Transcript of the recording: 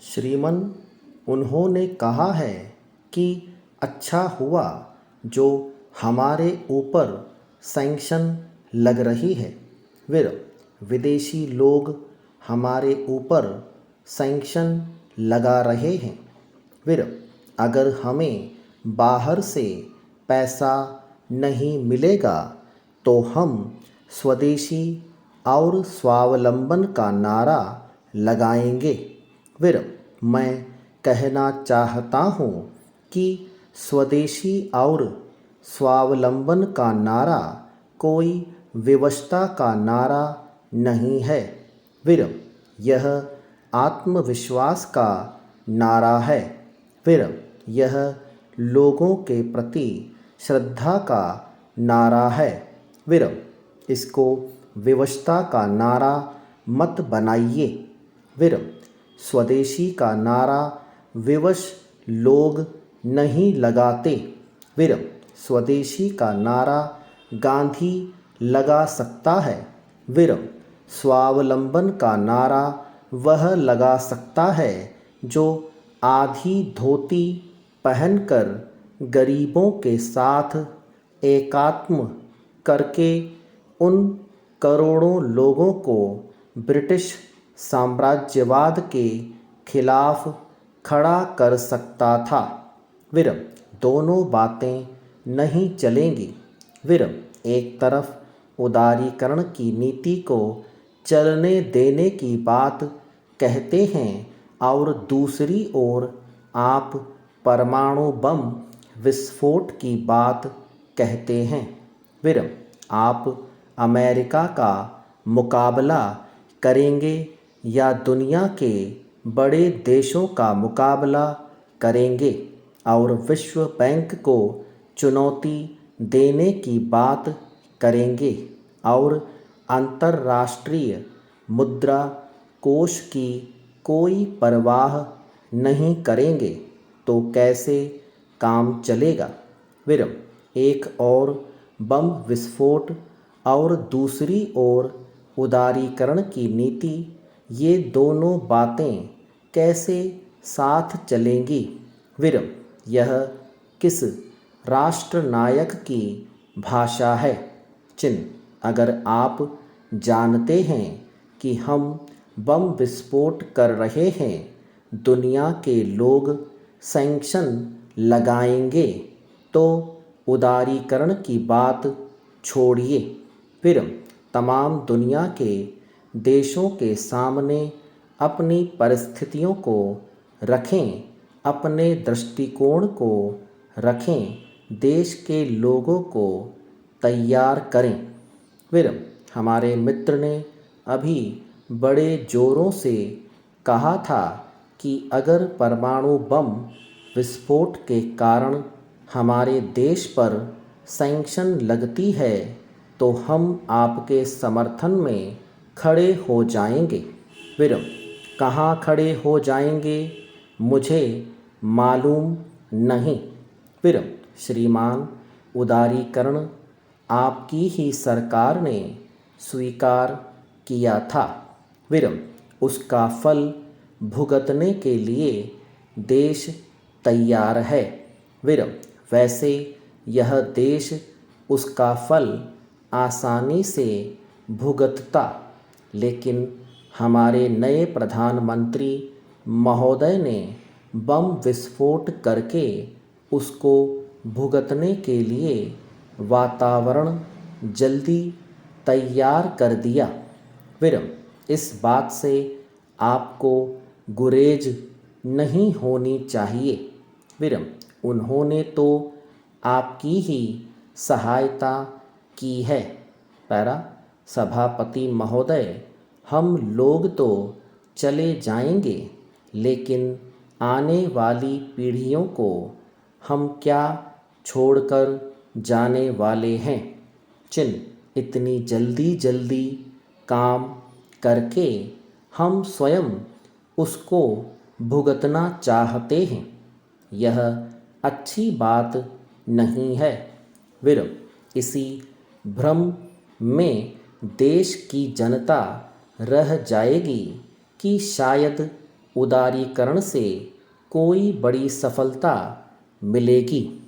श्रीमान, उन्होंने कहा है कि अच्छा हुआ जो हमारे ऊपर सैंक्शन लग रही है। फिर विदेशी लोग हमारे ऊपर सैंक्शन लगा रहे हैं। फिर अगर हमें बाहर से पैसा नहीं मिलेगा तो हम स्वदेशी और स्वावलंबन का नारा लगाएंगे। फिर मैं कहना चाहता हूँ कि स्वदेशी और स्वावलंबन का नारा कोई विवशता का नारा नहीं है। फिर यह आत्मविश्वास का नारा है। फिर यह लोगों के प्रति श्रद्धा का नारा है। फिर इसको विवशता का नारा मत बनाइए। फिर स्वदेशी का नारा विवश लोग नहीं लगाते। फिर स्वदेशी का नारा गांधी लगा सकता है। फिर स्वावलंबन का नारा वह लगा सकता है जो आधी धोती पहनकर गरीबों के साथ एकात्म करके उन करोड़ों लोगों को ब्रिटिश साम्राज्यवाद के खिलाफ खड़ा कर सकता था। फिर दोनों बातें नहीं चलेंगी। फिर एक तरफ उदारीकरण की नीति को चलने देने की बात कहते हैं और दूसरी ओर आप परमाणु बम विस्फोट की बात कहते हैं। फिर आप अमेरिका का मुकाबला करेंगे या दुनिया के बड़े देशों का मुकाबला करेंगे और विश्व बैंक को चुनौती देने की बात करेंगे और अंतर्राष्ट्रीय मुद्रा कोष की कोई परवाह नहीं करेंगे तो कैसे काम चलेगा। फिर एक और बम विस्फोट और दूसरी ओर उदारीकरण की नीति, ये दोनों बातें कैसे साथ चलेंगी। फिर यह किस राष्ट्रनायक की भाषा है। चिन्ह अगर आप जानते हैं कि हम बम विस्फोट कर रहे हैं, दुनिया के लोग सैंक्शन लगाएंगे तो उदारीकरण की बात छोड़िए। फिर तमाम दुनिया के देशों के सामने अपनी परिस्थितियों को रखें, अपने दृष्टिकोण को रखें, देश के लोगों को तैयार करें। फिर हमारे मित्र ने अभी बड़े ज़ोरों से कहा था कि अगर परमाणु बम विस्फोट के कारण हमारे देश पर सैंक्शन लगती है तो हम आपके समर्थन में खड़े हो जाएंगे। फिर कहाँ खड़े हो जाएंगे मुझे मालूम नहीं। फिर श्रीमान, उदारीकरण आपकी ही सरकार ने स्वीकार किया था। फिर उसका फल भुगतने के लिए देश तैयार है। फिर वैसे यह देश उसका फल आसानी से भुगतता, लेकिन हमारे नए प्रधानमंत्री महोदय ने बम विस्फोट करके उसको भुगतने के लिए वातावरण जल्दी तैयार कर दिया। फिर इस बात से आपको गुरेज नहीं होनी चाहिए। फिर उन्होंने तो आपकी ही सहायता की है। पैरा सभापति महोदय, हम लोग तो चले जाएंगे, लेकिन आने वाली पीढ़ियों को हम क्या छोड़कर जाने वाले हैं। चिन्ह इतनी जल्दी जल्दी काम करके हम स्वयं उसको भुगतना चाहते हैं, यह अच्छी बात नहीं है। फिर इसी भ्रम में देश की जनता रह जाएगी कि शायद उदारीकरण से कोई बड़ी सफलता मिलेगी।